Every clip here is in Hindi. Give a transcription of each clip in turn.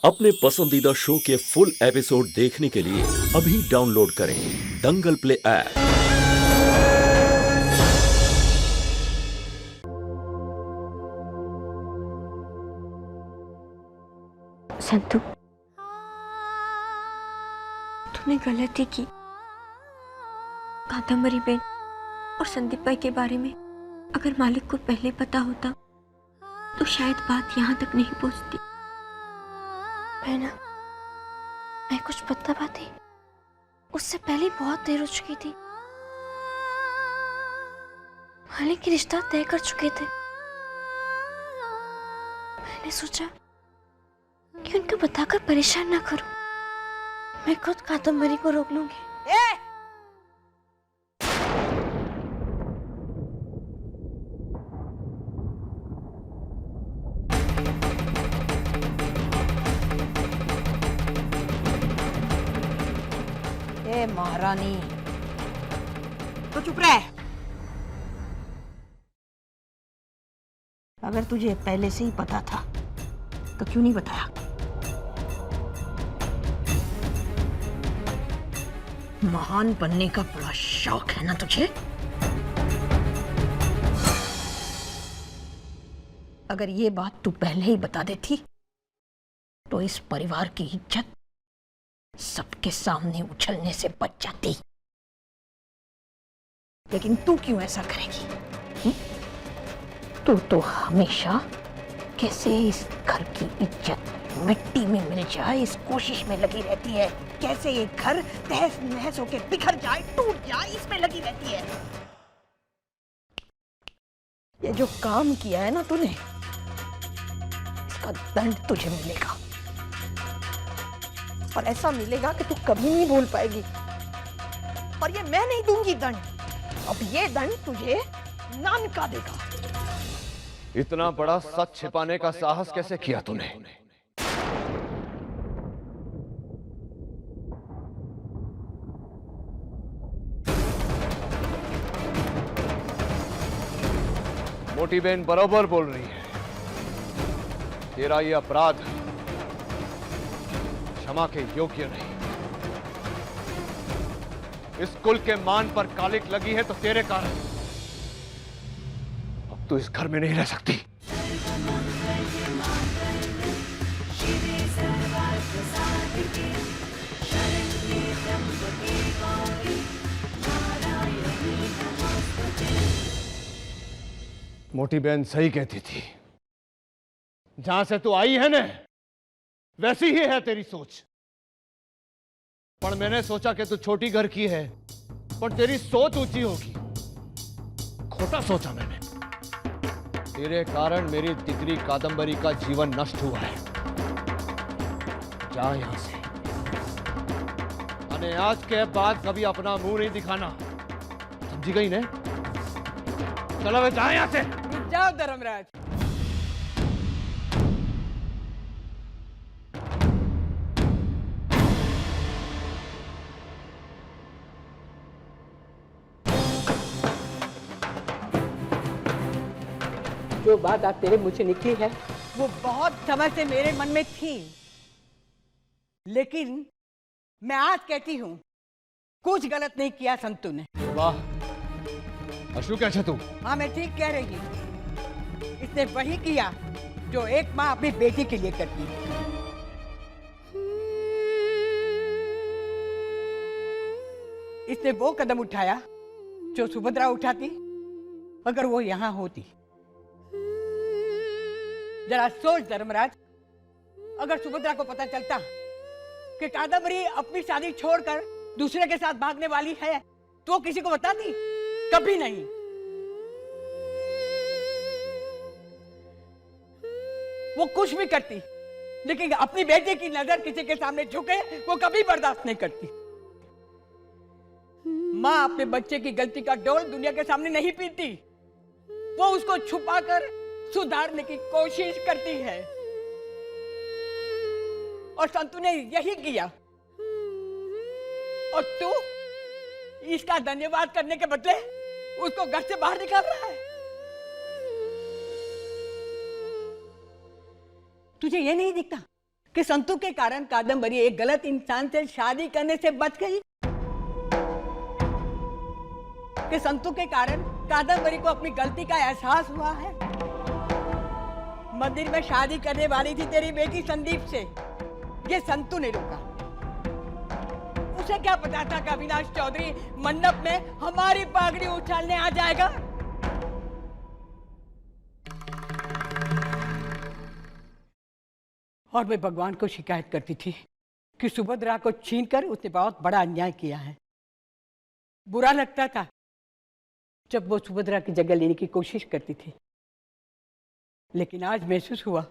अपने पसंदीदा शो के फुल एपिसोड देखने के लिए अभी डाउनलोड करें दंगल प्ले ऐप। संतु, तूने गलती की। कादम्बरी बेन और संदीप भाई के बारे में अगर मालिक को पहले पता होता तो शायद बात यहाँ तक नहीं पहुँचती। मैं कुछ बता पाती, उससे पहले बहुत देर हो चुकी थी। मालिक की रिश्ता तय कर चुके थे। मैंने सोचा कि उनको बताकर परेशान ना करूं। मैं खुद कादम्बरी को रोक लूंगी। महारानी तो चुप रह। अगर तुझे पहले से ही पता था तो क्यों नहीं बताया? महान बनने का बड़ा शौक है ना तुझे? अगर ये बात तू पहले ही बता देती तो इस परिवार की इज्जत सबके सामने उछलने से बच जाती। लेकिन तू क्यों ऐसा करेगी? तू तो हमेशा कैसे इस घर की इज्जत मिट्टी में मिल जाए इस कोशिश में लगी रहती है। कैसे ये घर तहस नहस होके बिखर जाए, टूट जाए, इसमें लगी रहती है। ये जो काम किया है ना तूने, इसका दंड तुझे मिलेगा। और ऐसा मिलेगा कि तू कभी नहीं भूल पाएगी। और ये मैं नहीं दूंगी दंड। अब ये दंड तुझे नानका देगा। इतना बड़ा सच छिपाने का साहस कैसे किया तूने? मोटी बहन बरोबर बोल रही है। तेरा ये अपराध क्षमा के योग्य नहीं। इस कुल के मान पर कालिक लगी है तो तेरे कारण। अब तू इस घर में नहीं रह सकती। मोटी बहन सही कहती थी। जहां से तू आई है ना, वैसी ही है तेरी सोच। पर मैंने सोचा कि तू छोटी घर की है, पर तेरी सोच ऊंची होगी। खोटा सोचा मैंने। तेरे कारण मेरी दिगरी कादम्बरी का जीवन नष्ट हुआ है। जा यहां से। अने आज के बाद कभी अपना मुंह नहीं दिखाना, समझी गई ने? चलो वे जा यहां से। जाओ धर्मराज। जो बात आज तेरे मुंह से निकली है वो बहुत समय से मेरे मन में थी, लेकिन मैं आज कहती हूँ कुछ गलत नहीं किया संतु ने। वाह अशु, क्या तू? हाँ, मैं ठीक कह रही हूँ। इसने वही किया जो एक माँ अपनी बेटी के लिए करती है। इसने वो कदम उठाया जो सुभद्रा उठाती अगर वो यहाँ होती। जरा सोच धर्मराज, अगर सुभद्रा को पता चलता कि कादम्बरी अपनी शादी छोड़कर दूसरे के साथ भागने वाली है तो किसी को बताती? कभी नहीं। वो कुछ भी करती, लेकिन अपनी बेटी की नजर किसी के सामने झुके वो कभी बर्दाश्त नहीं करती। माँ अपने बच्चे की गलती का डोल दुनिया के सामने नहीं पीती। वो उसको छुपाकर सुधारने की कोशिश करती है। और संतु ने यही किया। और तू इसका धन्यवाद करने के बदले उसको घर से बाहर निकाल रहा है। तुझे ये नहीं दिखता कि संतू के कारण कादम्बरी एक गलत इंसान से शादी करने से बच गई, कि संतू के कारण कादम्बरी को अपनी गलती का एहसास हुआ है। मंदिर में शादी करने वाली थी तेरी बेटी संदीप से, ये संतू ने रोका। उसे क्या पता था कि अविनाश चौधरी मंडप में हमारी पागड़ी उछालने आ जाएगा। और मैं भगवान को शिकायत करती थी कि सुभद्रा को छीनकर उसने बहुत बड़ा अन्याय किया है। बुरा लगता था जब वो सुभद्रा की जगह लेने की कोशिश करती थी, लेकिन आज महसूस हुआ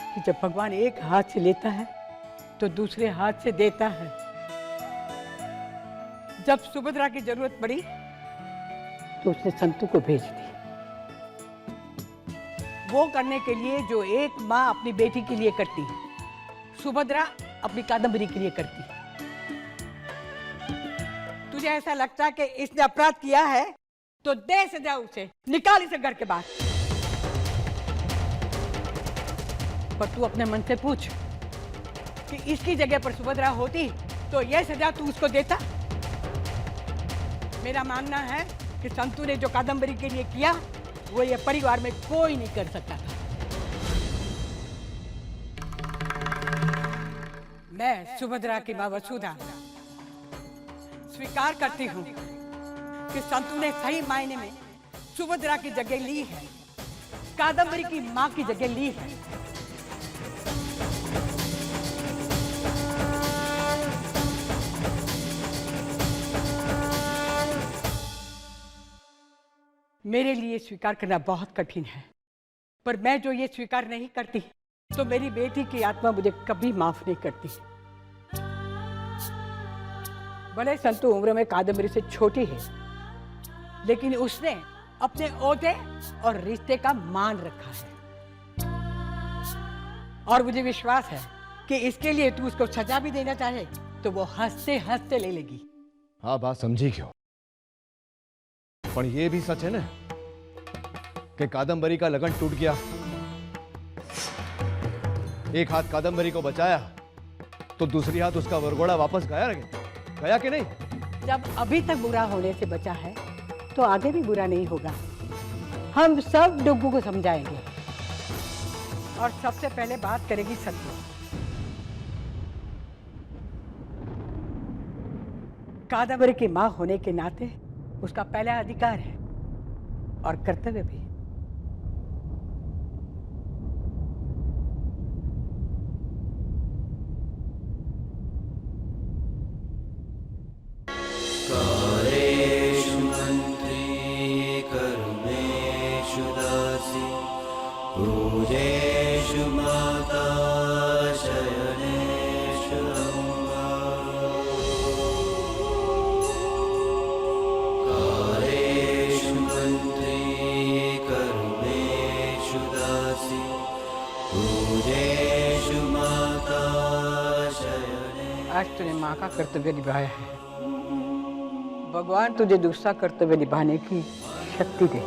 कि जब भगवान एक हाथ से लेता है तो दूसरे हाथ से देता है। जब सुभद्रा की जरूरत पड़ी तो उसने संतू को भेज दी, वो करने के लिए जो एक माँ अपनी बेटी के लिए करती, सुभद्रा अपनी कादम्बरी के लिए करती। तुझे ऐसा लगता है कि इसने अपराध किया है तो दे सजा उसे, निकाल इसे घर के बाहर। पर तू अपने मन से पूछ कि इसकी जगह पर सुभद्रा होती तो यह सजा तू उसको देता? मेरा मानना है कि संतू ने जो कादम्बरी के लिए किया वो ये परिवार में कोई नहीं कर सकता था। मैं सुभद्रा की मां वसुधा स्वीकार करती हूँ कि संतू ने सही मायने में सुभद्रा की जगह ली है, कादम्बरी की मां की जगह ली है। मेरे लिए स्वीकार करना बहुत कठिन है, पर मैं जो ये स्वीकार नहीं करती तो मेरी बेटी की आत्मा मुझे कभी माफ नहीं करती। भले संतू उम्र में कादम्बरी से छोटी है, लेकिन उसने अपने ओहदे और रिश्ते का मान रखा है, और मुझे विश्वास है कि इसके लिए तू उसको सजा भी देना चाहे तो वो हंसते हंसते ले लेगी। हाँ, बात समझी क्यों, पर ये भी सच है ना कि कादम्बरी का लगन टूट गया। एक हाथ कादम्बरी को बचाया तो दूसरी हाथ उसका वरघोड़ा वापस गया कि नहीं? जब अभी तक बुरा होने से बचा है तो आगे भी बुरा नहीं होगा। हम सब डुग्गू को समझाएंगे, और सबसे पहले बात करेगी संतू। कादम्बरी की मां होने के नाते उसका पहला अधिकार है और कर्तव्य भी। कालेषु मन्त्री कर्मेषु दासी पूजेषु माता शयनेषु अम्बा। कालेषु मन्त्री कर्मेषु दासी पूजेषु माता शयनेषु। आज तूने मां का कर्तव्य निभाया है, भगवान तुझे दूसरा कर्तव्य निभाने की शक्ति दे।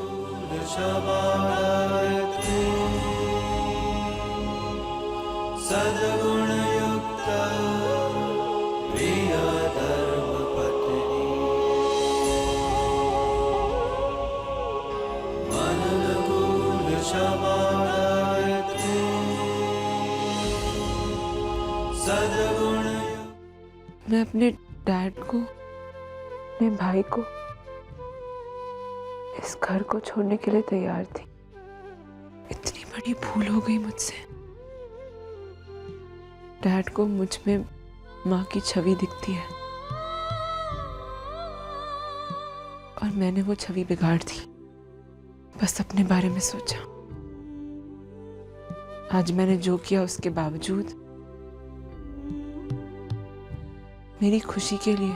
सद्गुण युक्त प्रिय धर्मपत्नी मनोनुकूल शमायते सद्गुण। मैं अपने डैड को, अपने भाई को, इस घर को छोड़ने के लिए तैयार थी। इतनी बड़ी भूल हो गई मुझसे। डैड को मुझ में माँ की छवि दिखती है और मैंने वो छवि बिगाड़ दी। बस अपने बारे में सोचा। आज मैंने जो किया उसके बावजूद मेरी खुशी के लिए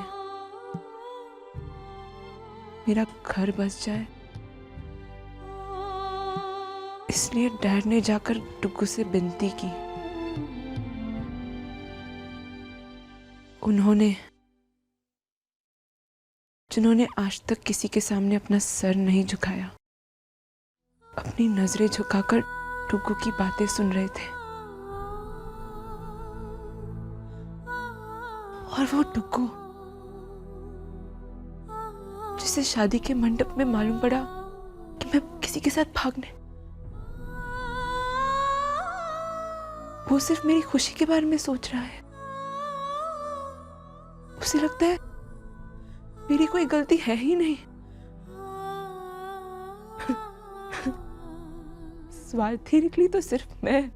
मेरा घर बस जाए, इसलिए डैड ने जाकर डुग्गू से विनती की। उन्होंने, जिन्होंने आज तक किसी के सामने अपना सर नहीं झुकाया, अपनी नजरें झुकाकर डुग्गू की बातें सुन रहे थे। और वो डुग्गू जिसे शादी के मंडप में मालूम पड़ा कि मैं किसी के साथ भागने, वो सिर्फ मेरी खुशी के बारे में सोच रहा है। उसे लगता है मेरी कोई गलती है ही नहीं। स्वार्थी निकली तो सिर्फ मैं।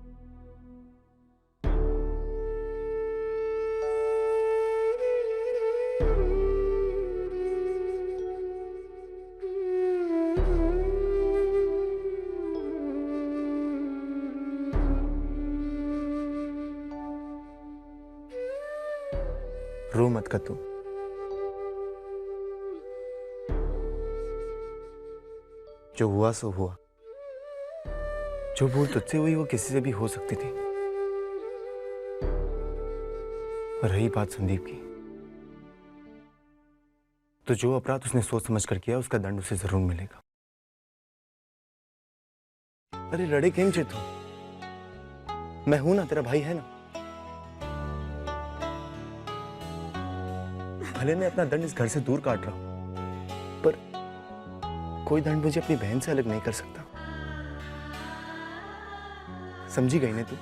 रो मत कर तू। जो हुआ सो हुआ। जो भूल तुझसे हुई वो किसी से भी हो सकती थी। रही बात संदीप की, तो जो अपराध उसने सोच समझ कर किया उसका दंड उसे जरूर मिलेगा। अरे लड़े केम चे तू? मैं हूं ना, तेरा भाई है ना। भले मैं अपना दंड इस घर से दूर काट रहा हूं, पर कोई दंड मुझे अपनी बहन से अलग नहीं कर सकता। समझी गई ने तू?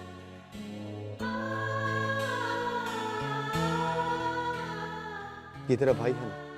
ये तेरा भाई है ना।